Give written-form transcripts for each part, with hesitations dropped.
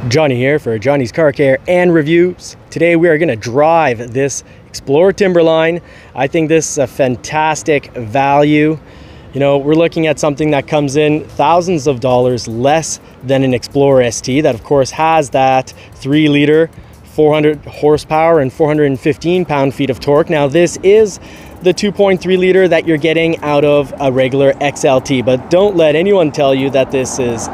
Johnny here for Johnny's Car Care and Reviews. Today we are going to drive this Explorer Timberline. I think this is a fantastic value. You know, we're looking at something that comes in thousands of dollars less than an Explorer ST that of course has that 3-liter, 400 horsepower and 415 pound-feet of torque. Now this is the 2.3 liter that you're getting out of a regular XLT, but don't let anyone tell you that this is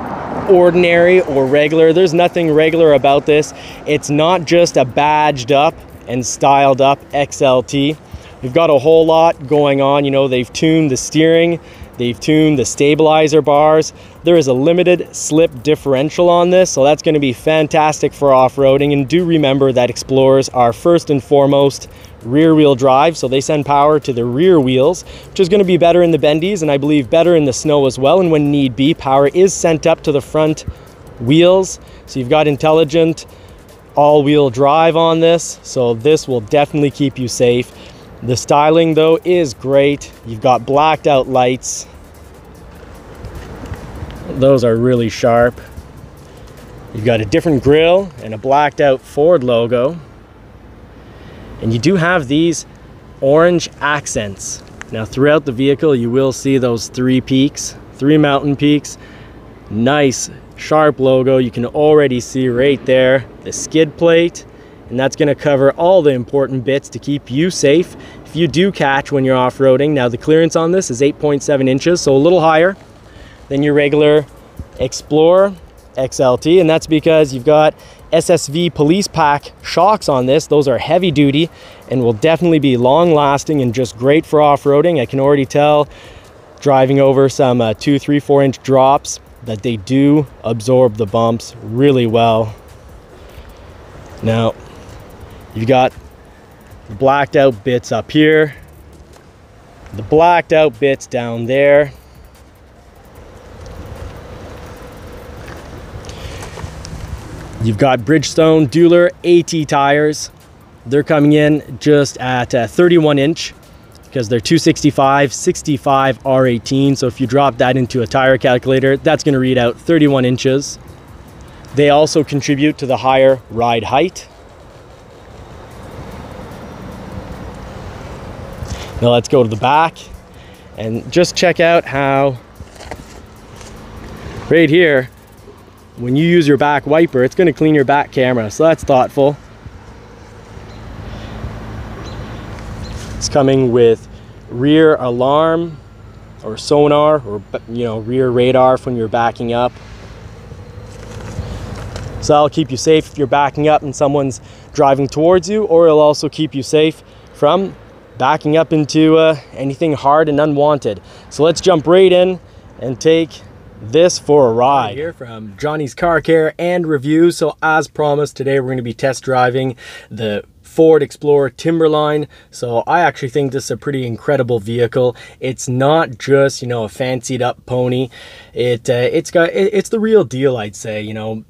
ordinary or regular. There's nothing regular about this. It's not just a badged up and styled up XLT. We've got a whole lot going on. You know, they've tuned the steering, they've tuned the stabilizer bars. There is a limited slip differential on this, so that's going to be fantastic for off-roading. And do remember that Explorers are first and foremost rear-wheel drive, so they send power to the rear wheels, which is going to be better in the bendies and I believe better in the snow as well. And when need be, power is sent up to the front wheels, so you've got intelligent all-wheel drive on this, so this will definitely keep you safe. The styling though is great. You've got blacked out lights, those are really sharp. You've got a different grille and a blacked out Ford logo. And you do have these orange accents. Now throughout the vehicle you will see those three mountain peaks. Nice sharp logo. You can already see right there the skid plate, and that's going to cover all the important bits to keep you safe if you do catch when you're off-roading. Now the clearance on this is 8.7 inches, so a little higher than your regular Explorer XLT, and that's because you've got SSV police pack shocks on this. Those are heavy duty and will definitely be long lasting and just great for off-roading. I can already tell driving over some 2, 3, 4 inch drops that they do absorb the bumps really well. Now you've got the blacked out bits up here, the blacked out bits down there. You've got Bridgestone Dueler AT tires. They're coming in just at 31 inch because they're 265, 65 R18. So if you drop that into a tire calculator, that's going to read out 31 inches. They also contribute to the higher ride height. Now let's go to the back and just check out how right here, when you use your back wiper, it's going to clean your back camera, so that's thoughtful. It's coming with rear alarm or sonar, or rear radar when you're backing up. So that'll keep you safe if you're backing up and someone's driving towards you, or it'll also keep you safe from backing up into anything hard and unwanted. So let's jump right in and take this for a ride. Here from Johnny's Car Care and Reviews. So as promised, today we're going to be test driving the Ford Explorer Timberline. So I actually think this is a pretty incredible vehicle. It's not just, you know, a fancied up pony. It's the real deal, I'd say. You know,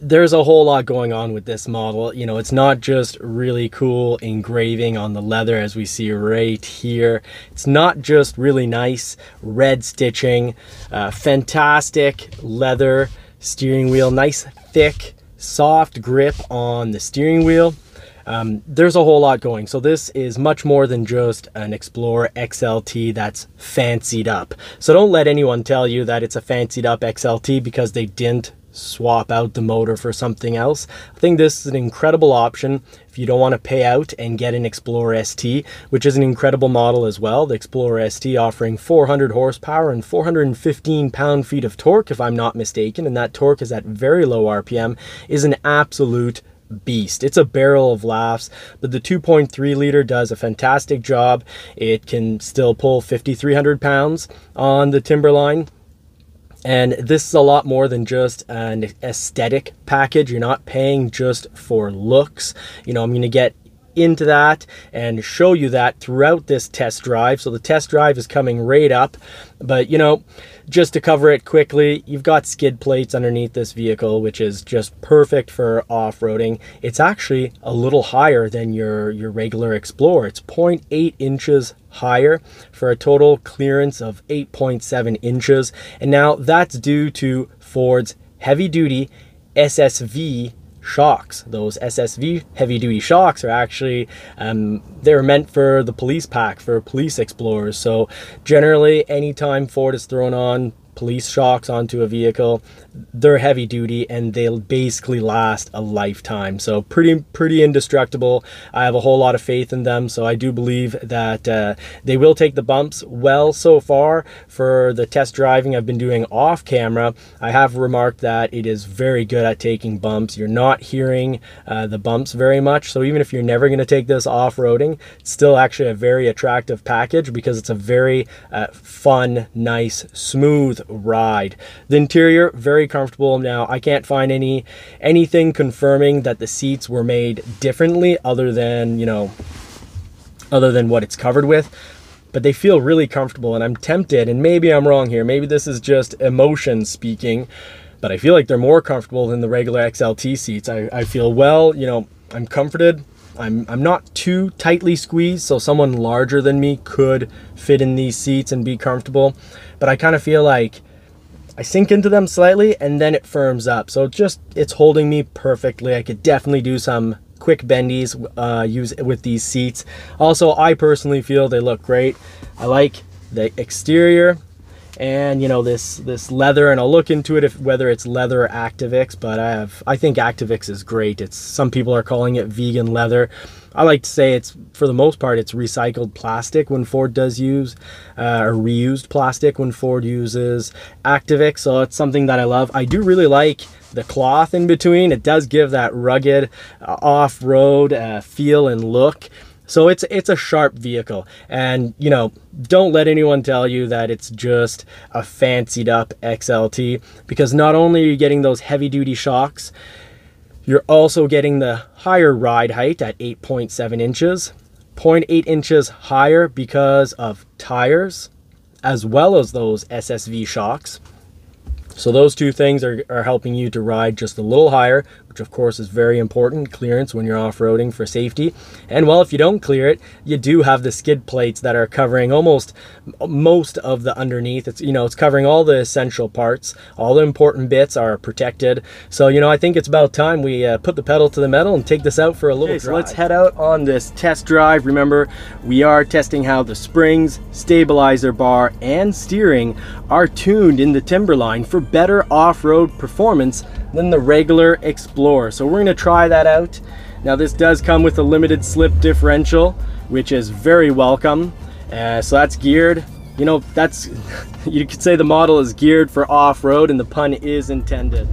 there's a whole lot going on with this model. You know, it's not just really cool engraving on the leather as we see right here. It's not just really nice red stitching, fantastic leather steering wheel, nice thick soft grip on the steering wheel. There's a whole lot going. So this is much more than just an Explorer XLT that's fancied up. So don't let anyone tell you that it's a fancied up XLT because they didn't swap out the motor for something else. I think this is an incredible option if you don't want to pay out and get an Explorer ST, which is an incredible model as well. The Explorer ST offering 400 horsepower and 415 pound-feet of torque, if I'm not mistaken, and that torque is at very low RPM, is an absolute beast. It's a barrel of laughs, but the 2.3 liter does a fantastic job. It can still pull 5,300 pounds on the Timberline. And this is a lot more than just an aesthetic package. You're not paying just for looks. You know, I'm going to get into that and show you that throughout this test drive. So the test drive is coming right up, but you know, just to cover it quickly, you've got skid plates underneath this vehicle, which is just perfect for off-roading. It's actually a little higher than your regular Explorer. It's 0.8 inches higher for a total clearance of 8.7 inches. And now that's due to Ford's heavy duty SSV shocks. Those SSV heavy duty shocks are actually they're meant for the police pack, for police explorers. So generally anytime Ford is throwing on police shocks onto a vehicle, they're heavy duty and they'll basically last a lifetime. So pretty indestructible. I have a whole lot of faith in them, so I do believe that they will take the bumps well. So far for the test driving I've been doing off camera, I have remarked that it is very good at taking bumps. You're not hearing the bumps very much, so even if you're never going to take this off-roading, it's still actually a very attractive package because it's a very fun, nice, smooth ride. The interior, very comfortable. Now I can't find anything confirming that the seats were made differently other than, you know, other than what it's covered with, but they feel really comfortable. And I'm tempted, and maybe I'm wrong here, maybe this is just emotion speaking, but I feel like they're more comfortable than the regular XLT seats. I feel, well, you know, I'm comforted. I'm not too tightly squeezed, so someone larger than me could fit in these seats and be comfortable. But I kind of feel like I sink into them slightly and then it firms up. So it's holding me perfectly. I could definitely do some quick bendies with these seats. Also, I personally feel they look great. I like the exterior. And you know, this leather, and I'll look into it whether it's leather or Activix, but I think Activix is great. Some people are calling it vegan leather. I like to say it's, for the most part, it's recycled plastic when Ford does use, or reused plastic when Ford uses Activix. So it's something that I love. I do really like the cloth in between. It does give that rugged off-road feel and look. So it's a sharp vehicle, and you know, don't let anyone tell you that it's just a fancied up XLT, because not only are you getting those heavy duty shocks, you're also getting the higher ride height at 8.7 inches, 0.8 inches higher because of tires, as well as those SSV shocks. So those two things are helping you to ride just a little higher, which of course is very important, clearance when you're off-roading for safety. And well, if you don't clear it, you do have the skid plates that are covering almost most of the underneath. It's, you know, it's covering all the essential parts. All the important bits are protected. So, you know, I think it's about time we put the pedal to the metal and take this out for a little drive. So let's head out on this test drive. Remember, we are testing how the springs, stabilizer bar, and steering are tuned in the Timberline for better off-road performance than the regular Explorer. So we're going to try that out. Now this does come with a limited slip differential, which is very welcome. So that's geared, you know, that's, you could say the model is geared for off-road, and the pun is intended.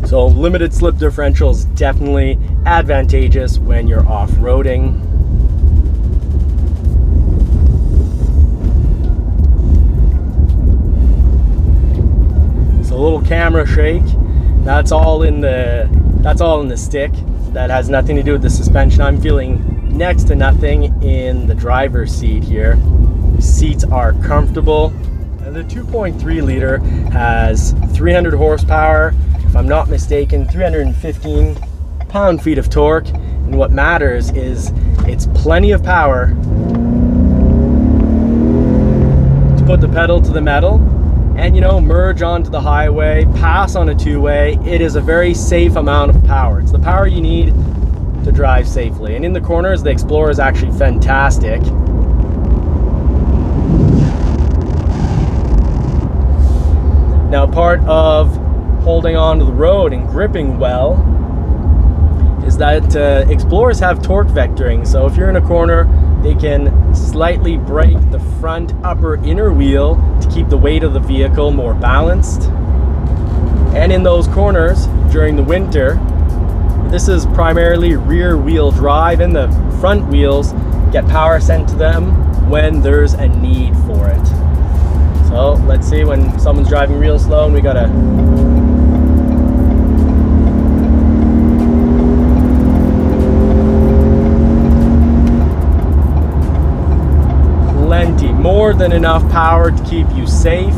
So limited slip differential is definitely advantageous when you're off-roading. A little camera shake. That's all in the stick. That has nothing to do with the suspension. I'm feeling next to nothing in the driver's seat here. Seats are comfortable. And the 2.3 liter has 300 horsepower, if I'm not mistaken, 315 pound-feet of torque. And what matters is it's plenty of power to put the pedal to the metal and, you know, merge onto the highway, pass on a two-way. It is a very safe amount of power. It's the power you need to drive safely. And in the corners, the Explorer is actually fantastic. Now, part of holding onto the road and gripping well is that Explorers have torque vectoring. So if you're in a corner, they can slightly brake the front upper inner wheel to keep the weight of the vehicle more balanced. And in those corners during the winter, this is primarily rear wheel drive, and the front wheels get power sent to them when there's a need for it. So let's see, when someone's driving real slow and we gotta more than enough power to keep you safe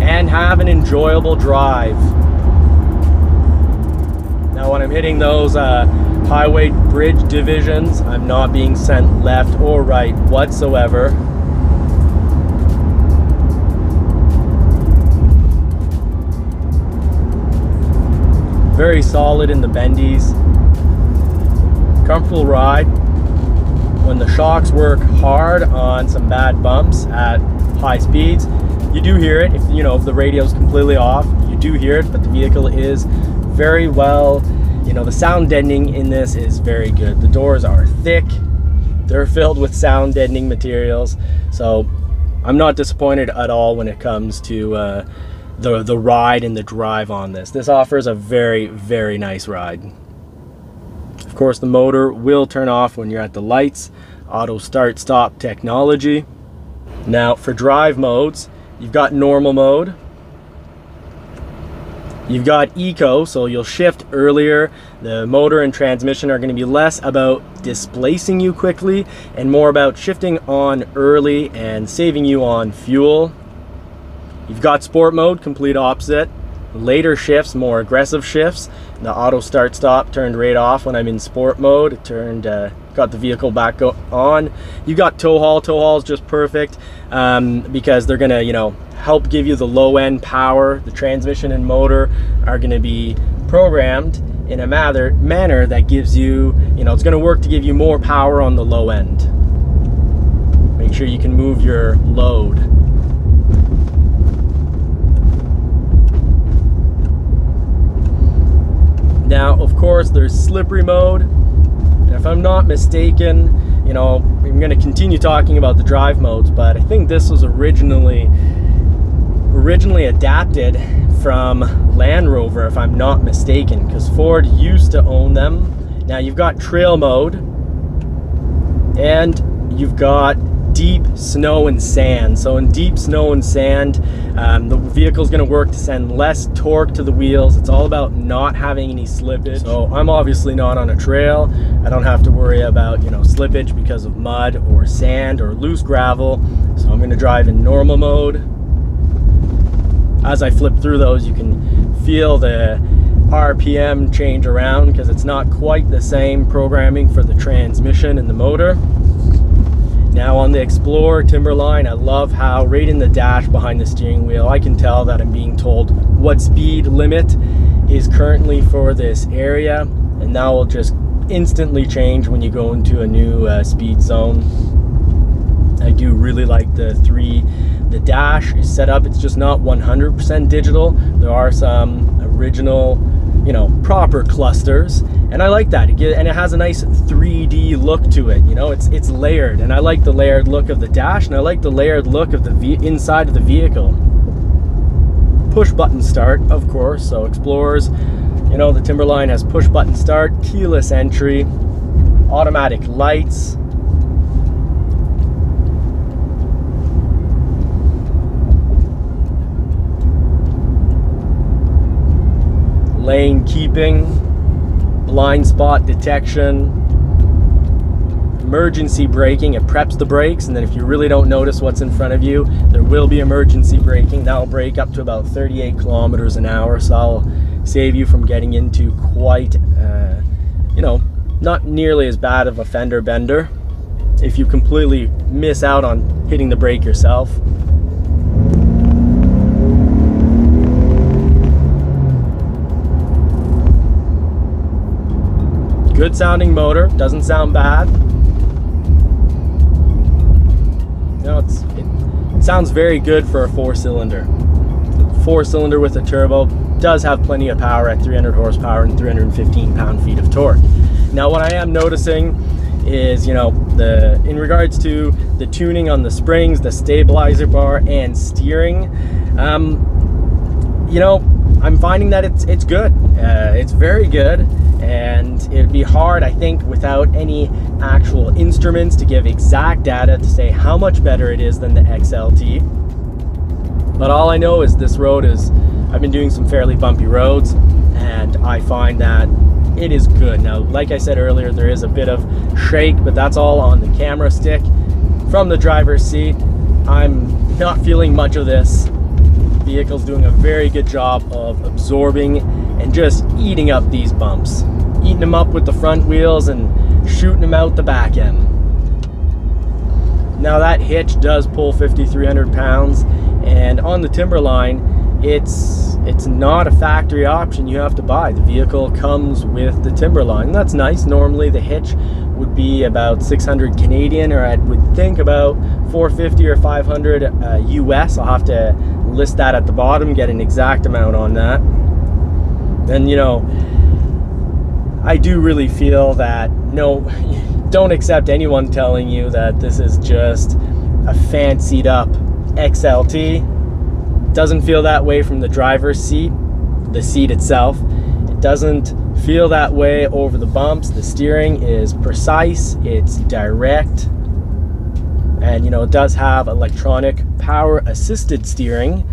and have an enjoyable drive. Now when I'm hitting those highway bridge divisions, I'm not being sent left or right whatsoever. Very solid in the bendies. Comfortable ride. When the shocks work hard on some bad bumps at high speeds, you do hear it. If the radio's completely off, you do hear it, but the vehicle is very well, the sound deadening in this is very good. The doors are thick. They're filled with sound deadening materials. So I'm not disappointed at all when it comes to the ride and the drive on this. This offers a very, very nice ride. Of course, the motor will turn off when you're at the lights. Auto start stop technology. Now for drive modes, you've got normal mode. You've got eco, so you'll shift earlier. The motor and transmission are going to be less about displacing you quickly and more about shifting on early and saving you on fuel. You've got sport mode, complete opposite. Later shifts, more aggressive shifts. The auto start stop turned right off when I'm in sport mode. It turned, got the vehicle back on. You got tow haul. Tow haul is just perfect because they're gonna, help give you the low end power. The transmission and motor are gonna be programmed in a manner that gives you, it's gonna work to give you more power on the low end. Make sure you can move your load. Now, of course, there's slippery mode. And if I'm not mistaken, I'm going to continue talking about the drive modes, but I think this was originally adapted from Land Rover, if I'm not mistaken, because Ford used to own them. Now, you've got trail mode, and you've got deep snow and sand. So in deep snow and sand, the vehicle's going to work to send less torque to the wheels. It's all about not having any slippage. So I'm obviously not on a trail. I don't have to worry about slippage because of mud or sand or loose gravel. So I'm going to drive in normal mode. As I flip through those, you can feel the RPM change around because it's not quite the same programming for the transmission and the motor. Now on the Explorer Timberline, I love how right in the dash behind the steering wheel, I can tell that I'm being told what speed limit is currently for this area, and that will just instantly change when you go into a new speed zone. I do really like the dash is set up. It's just not 100% digital. There are some original, proper clusters, and I like that. And it has a nice 3D look to it. It's layered, and I like the layered look of the dash, and I like the layered look of the inside of the vehicle. Push button start, of course. So Explorers, the Timberline has push button start, keyless entry, automatic lights. Lane keeping, blind spot detection, emergency braking. It preps the brakes, and then if you really don't notice what's in front of you, there will be emergency braking. That'll brake up to about 38 kilometers an hour, so that'll save you from getting into quite, not nearly as bad of a fender bender if you completely miss out on hitting the brake yourself. Good sounding motor, doesn't sound bad. It sounds very good for a 4-cylinder. 4-cylinder with a turbo does have plenty of power at 300 horsepower and 315 pound-feet of torque. Now, what I am noticing is, in regards to the tuning on the springs, the stabilizer bar, and steering, I'm finding that it's good. It's very good, and it'd be hard, I think, without any actual instruments to give exact data to say how much better it is than the XLT. But all I know is this road I've been doing some fairly bumpy roads, and I find that it is good. Now, like I said earlier, there is a bit of shake, but that's all on the camera stick. From the driver's seat, I'm not feeling much of this. The vehicle's doing a very good job of absorbing and just eating up these bumps. Eating them up with the front wheels and shooting them out the back end. Now that hitch does pull 5,300 pounds, and on the Timberline, it's not a factory option you have to buy. The vehicle comes with the Timberline. That's nice. Normally the hitch would be about 600 Canadian, or I would think about 450 or 500 US. I'll have to list that at the bottom, get an exact amount on that. And you know, I do really feel that, no, don't accept anyone telling you that this is just a fancied up XLT. Doesn't feel that way from the driver's seat, the seat itself. It doesn't feel that way over the bumps. The steering is precise, it's direct, and you know, it does have electronic power assisted steering,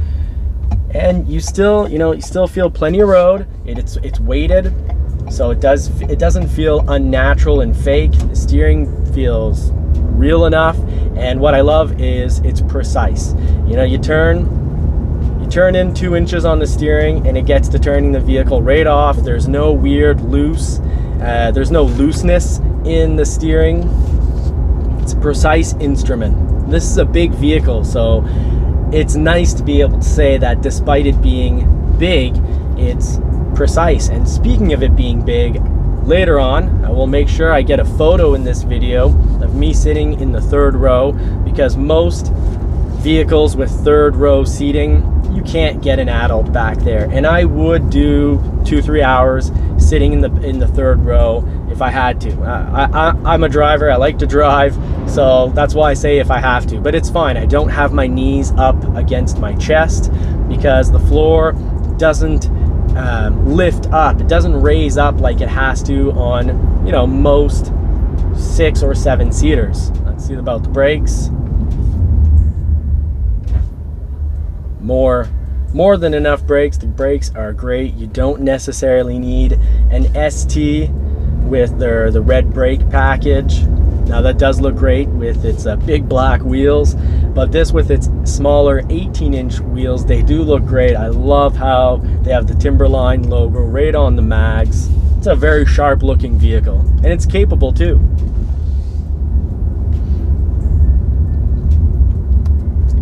and you still, you know, you still feel plenty of road. It's weighted, so it doesn't feel unnatural and fake. The steering feels real enough, and what I love is it's precise. You know, you turn in 2 inches on the steering and it gets to turning the vehicle right off. There's no weird there's no looseness in the steering. It's a precise instrument. This is a big vehicle, so it's nice to be able to say that despite it being big, it's precise. And speaking of it being big, later on I will make sure I get a photo in this video of me sitting in the 3rd row, because most vehicles with 3rd row seating, you can't get an adult back there, and I would do 2-3 hours sitting in the 3rd row if I had to. I'm a driver, I like to drive, so that's why I say if I have to, but it's fine. I don't have my knees up against my chest because the floor doesn't lift up, it doesn't raise up like it has to on, you know, most 6 or 7 seaters. Let's see about the brakes. More than enough brakes. The brakes are great. You don't necessarily need an ST with the red brake package. Now that does look great with its big black wheels, but this with its smaller 18-inch wheels, they do look great. I love how they have the Timberline logo right on the mags. It's a very sharp looking vehicle, and it's capable too.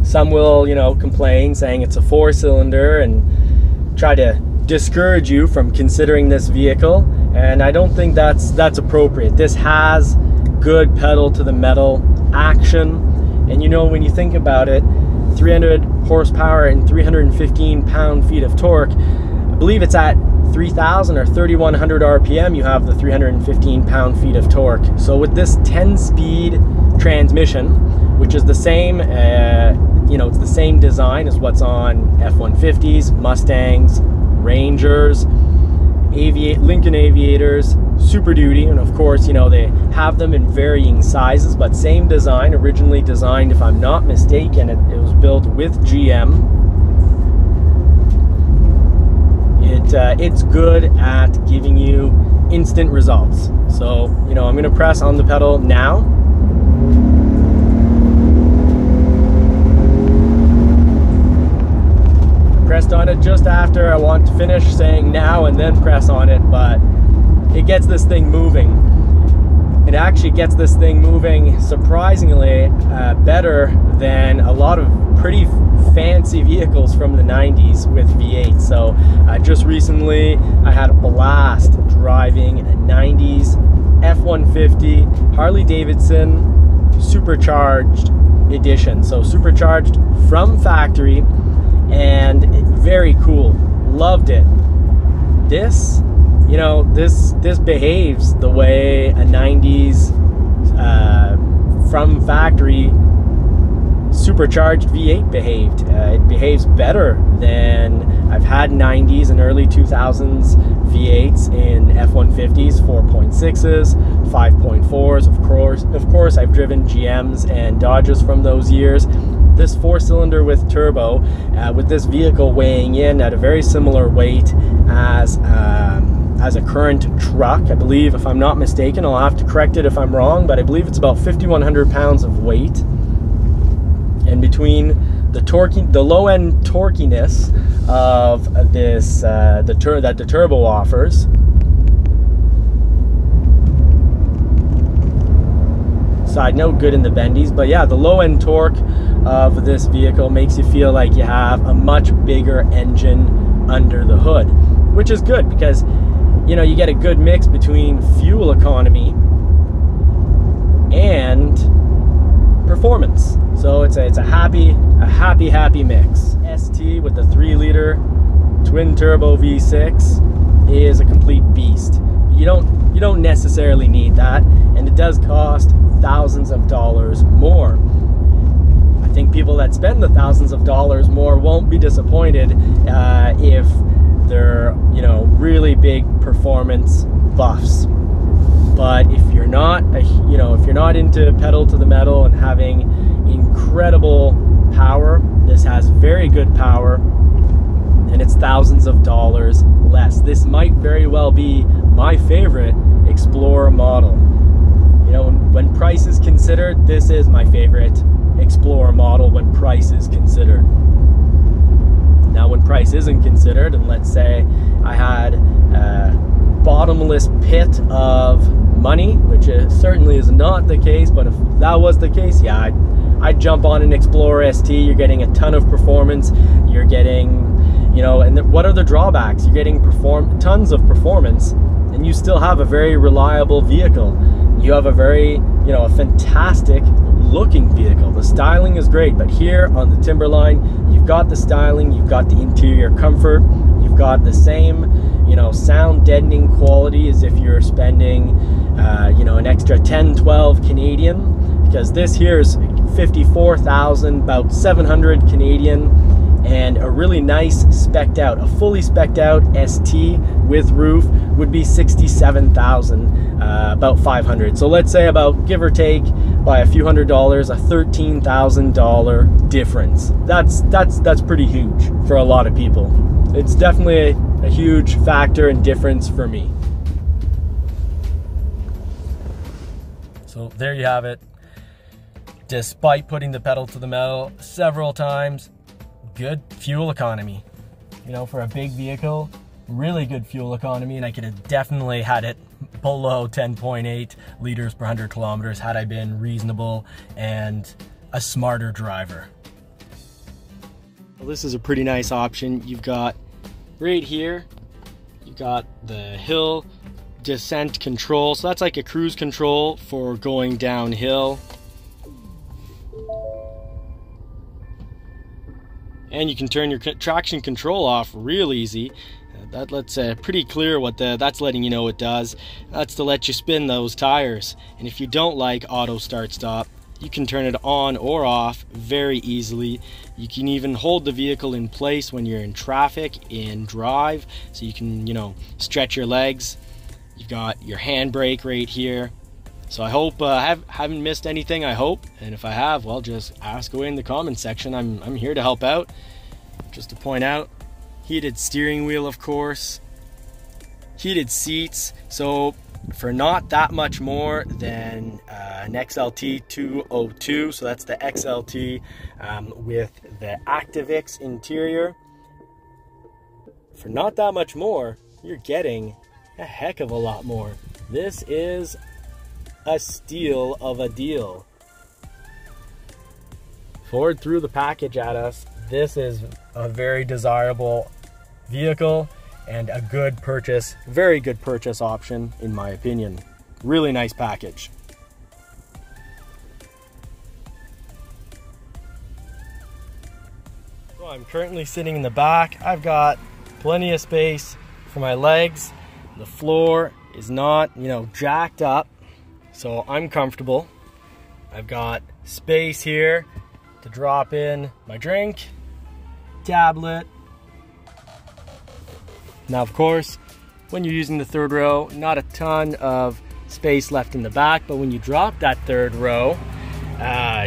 Some will, you know, complain saying it's a 4-cylinder and try to discourage you from considering this vehicle, and I don't think that's appropriate. This has good pedal to the metal action, and you know, when you think about it, 300 horsepower and 315 pound-feet of torque, I believe it's at 3,000 or 3,100 RPM, you have the 315 pound-feet of torque. So with this 10-speed transmission, which is the same, you know, it's the same design as what's on F-150s, Mustangs, Rangers, Lincoln Aviators, Super Duty, and of course, you know, they have them in varying sizes, but same design, originally designed, if I'm not mistaken, it was built with GM. It's good at giving you instant results. So, you know, I'm going to press on the pedal now. Pressed on it just after I want to finish saying now and then press on it, but it gets this thing moving. It actually gets this thing moving surprisingly better than a lot of pretty fancy vehicles from the 90s with V8. So just recently I had a blast driving a 90s F-150 Harley Davidson supercharged edition. So supercharged from factory, and very cool. Loved it. This, you know, this behaves the way a 90s from factory supercharged V8 behaved. It behaves better than I've had 90s and early 2000s V8s in F-150s, 4.6s, 5.4s. Of course, I've driven GMs and Dodges from those years. This 4-cylinder with turbo, with this vehicle weighing in at a very similar weight as a current truck, I believe, if I'm not mistaken. I'll have to correct it if I'm wrong, but I believe it's about 5,100 pounds of weight. And between the low-end torquiness of this, that the turbo offers, side note, good in the bendies, but yeah, the low-end torque of this vehicle makes you feel like you have a much bigger engine under the hood, which is good because, you know, you get a good mix between fuel economy and performance. So it's a happy mix. ST with the 3-liter twin turbo V6 is a complete beast. You don't necessarily need that, and it does cost thousands of dollars more. I think people that spend the thousands of dollars more won't be disappointed if they're, you know, really big performance buffs. But if you're not, if you're not into pedal to the metal and having incredible power, this has very good power, and it's thousands of dollars less. This might very well be my favorite Explorer model. You know, when price is considered, this is my favorite Explorer model when price is considered. Now, when price isn't considered, and let's say I had a bottomless pit of money, which certainly is not the case, but if that was the case, yeah, I'd jump on an Explorer ST. You're getting a ton of performance. You're getting, you know, and what are the drawbacks? You're getting tons of performance, and you still have a very reliable vehicle. You have a very, you know, a fantastic looking vehicle. The styling is great, but here on the Timberline, you've got the styling, you've got the interior comfort, you've got the same, you know, sound deadening quality as if you're spending, you know, an extra 10-12 Canadian, because this here is 54,000, about 700 Canadian, and a really nice spec'd out, a fully spec'd out ST with roof would be 67,000, about 500. So let's say about, give or take by a few $100s, a $13,000 difference. That's pretty huge for a lot of people. It's definitely a huge factor and difference for me. So there you have it. Despite putting the pedal to the metal several times, good fuel economy. You know, for a big vehicle, really good fuel economy, and I could have definitely had it below 10.8 liters per 100 kilometers had I been reasonable and a smarter driver. Well, this is a pretty nice option. You've got right here, you've got the hill descent control. So that's like a cruise control for going downhill. And you can turn your traction control off real easy. That lets pretty clear what that's letting you know it does. That's to let you spin those tires. And if you don't like auto start stop, you can turn it on or off very easily. You can even hold the vehicle in place when you're in traffic, in drive, so you can, you know, stretch your legs. You've got your handbrake right here. So I hope I haven't missed anything, I hope. And if I have, well, just ask away in the comments section. I'm here to help out. Just to point out, heated steering wheel, of course, heated seats. So for not that much more than an XLT 202, so that's the XLT with the ActiveX interior, for not that much more, you're getting a heck of a lot more. This is a steal of a deal. Ford threw the package at us. This is a very desirable vehicle and a good purchase, very good purchase option in my opinion. Really nice package. So I'm currently sitting in the back. I've got plenty of space for my legs. The floor is not, you know, jacked up, so I'm comfortable. I've got space here to drop in my drink, tablet. Now, of course, when you're using the third row, not a ton of space left in the back, but when you drop that third row,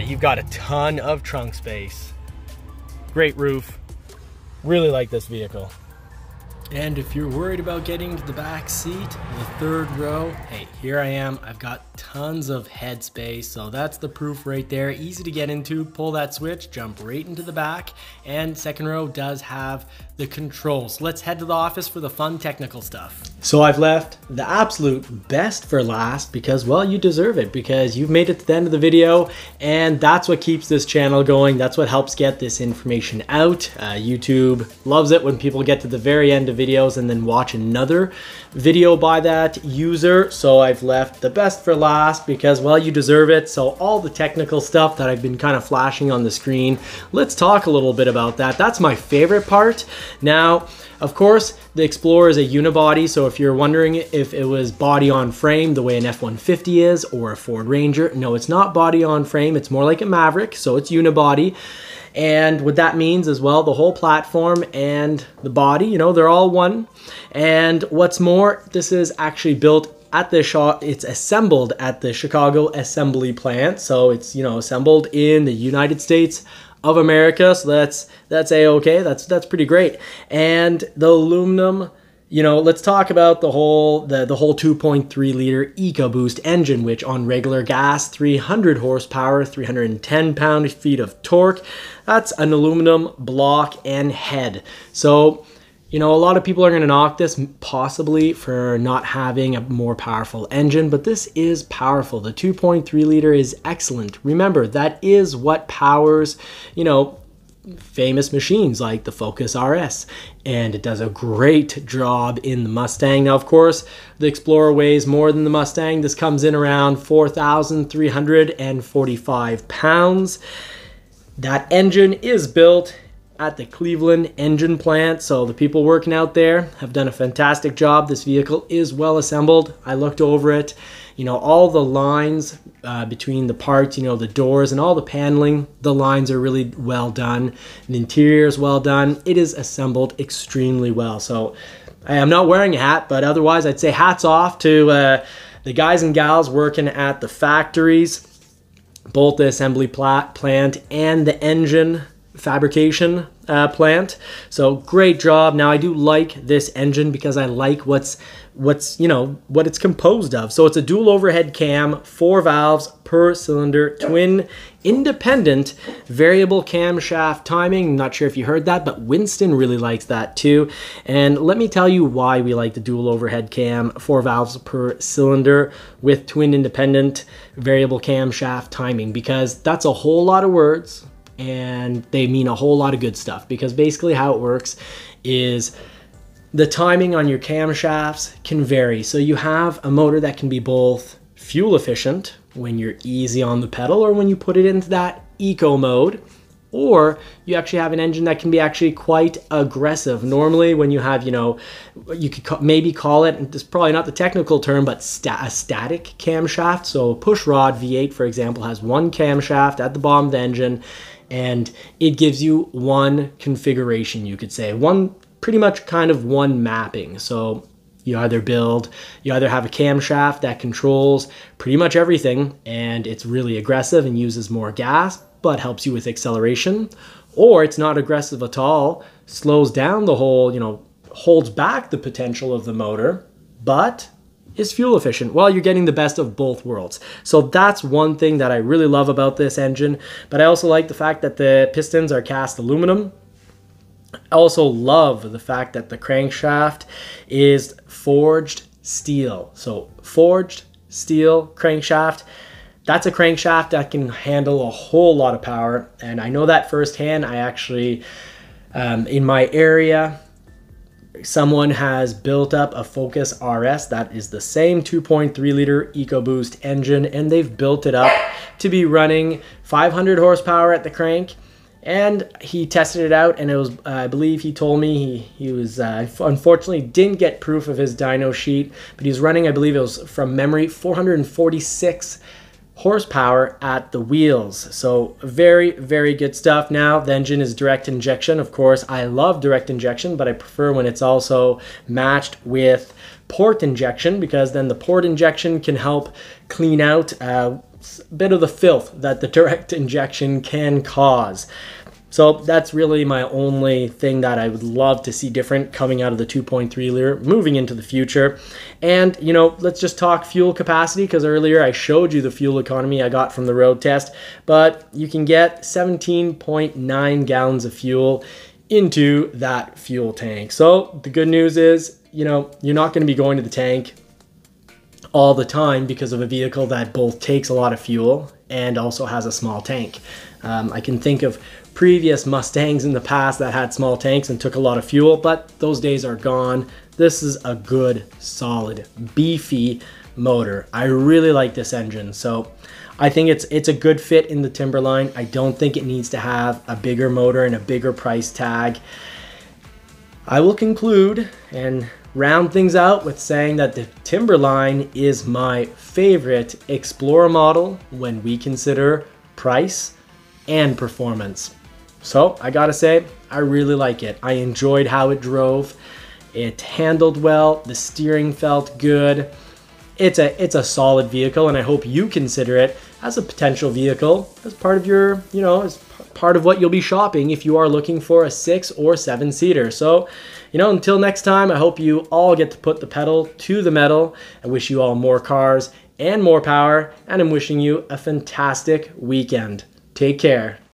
you've got a ton of trunk space. Great roof. Really like this vehicle. And if you're worried about getting to the back seat, the third row, hey, here I am. I've got tons of headspace, so that's the proof right there. Easy to get into, pull that switch, jump right into the back, and second row does have the controls. Let's head to the office for the fun technical stuff. So I've left the absolute best for last because, well, you deserve it because you've made it to the end of the video, and that's what keeps this channel going. That's what helps get this information out. YouTube loves it when people get to the very end of videos and then watch another video by that user. So I've left the best for last because, well, you deserve it. So all the technical stuff that I've been kind of flashing on the screen, let's talk a little bit about that. That's my favorite part. Now, of course, the Explorer is a unibody, so if you're wondering if it was body on frame the way an F-150 is or a Ford Ranger, no, it's not body on frame. It's more like a Maverick, so it's unibody. And what that means as well, the whole platform and the body, you know, they're all one. And what's more, this is actually built at the it's assembled at the Chicago assembly plant. So it's, you know, assembled in the United States of America. So that's a-okay. That's pretty great. And the aluminum, you know, let's talk about the whole 2.3 liter EcoBoost engine, which on regular gas, 300 horsepower, 310 pound-feet of torque. That's an aluminum block and head. So, you know, a lot of people are going to knock this possibly for not having a more powerful engine, but this is powerful. The 2.3 liter is excellent. Remember, that is what powers, you know, famous machines like the Focus RS, and it does a great job in the Mustang. Now, of course, the Explorer weighs more than the Mustang. This comes in around 4,345 pounds. That engine is built at the Cleveland engine plant, so the people working out there have done a fantastic job. This vehicle is well assembled. I looked over it, you know, all the lines between the parts, you know, the doors and all the paneling, the lines are really well done. The interior is well done. It is assembled extremely well. So I'm not wearing a hat, but otherwise I'd say hats off to the guys and gals working at the factories, both the assembly plant and the engine fabrication plant. So great job. Now I do like this engine because I like what's you know, what it's composed of. So it's a dual overhead cam, 4 valves per cylinder, twin independent variable camshaft timing. Not sure if you heard that, but Winston really likes that too. And let me tell you why we like the dual overhead cam, 4 valves per cylinder with twin independent variable camshaft timing, because that's a whole lot of words and they mean a whole lot of good stuff. Because basically how it works is the timing on your camshafts can vary. So you have a motor that can be both fuel efficient when you're easy on the pedal or when you put it into that eco mode, or you actually have an engine that can be actually quite aggressive. Normally when you have, you know, you could maybe call it, this is probably not the technical term, but a static camshaft. So push rod V8, for example, has one camshaft at the bottom of the engine, and it gives you one configuration, you could say, pretty much kind of one mapping. So you either have a camshaft that controls pretty much everything and it's really aggressive and uses more gas but helps you with acceleration, or it's not aggressive at all, slows down the whole, you know, holds back the potential of the motor, but is fuel efficient. Well, you're getting the best of both worlds. So that's one thing that I really love about this engine. But I also like the fact that the pistons are cast aluminum. I also love the fact that the crankshaft is forged steel. So forged steel crankshaft. That's a crankshaft that can handle a whole lot of power. And I know that firsthand. I actually, in my area, someone has built up a Focus RS that is the same 2.3 liter EcoBoost engine, and they've built it up to be running 500 horsepower at the crank. And he tested it out, and it was, I believe he told me he was, unfortunately didn't get proof of his dyno sheet, but he was running, I believe it was from memory, 446 horsepower at the wheels. So very, very good stuff. Now the engine is direct injection. Of course, I love direct injection, but I prefer when it's also matched with port injection, because then the port injection can help clean out a bit of the filth that the direct injection can cause. So that's really my only thing that I would love to see different coming out of the 2.3 liter moving into the future. And, you know, let's just talk fuel capacity, because earlier I showed you the fuel economy I got from the road test, but you can get 17.9 gallons of fuel into that fuel tank. So the good news is, you know, you're not going to be going to the tank all the time because of a vehicle that both takes a lot of fuel and also has a small tank. I can think of previous Mustangs in the past that had small tanks and took a lot of fuel, but those days are gone. This is a good, solid, beefy motor. I really like this engine, so I think it's a good fit in the Timberline. I don't think it needs to have a bigger motor and a bigger price tag. I will conclude and round things out with saying that the Timberline is my favorite Explorer model when we consider price and performance. So I gotta say, I really like it. I enjoyed how it drove. It handled well. The steering felt good. It's a solid vehicle, and I hope you consider it as a potential vehicle as part of your, you know, as part of what you'll be shopping if you are looking for a 6 or 7 seater. So, you know, until next time, I hope you all get to put the pedal to the metal. I wish you all more cars and more power, and I'm wishing you a fantastic weekend. Take care.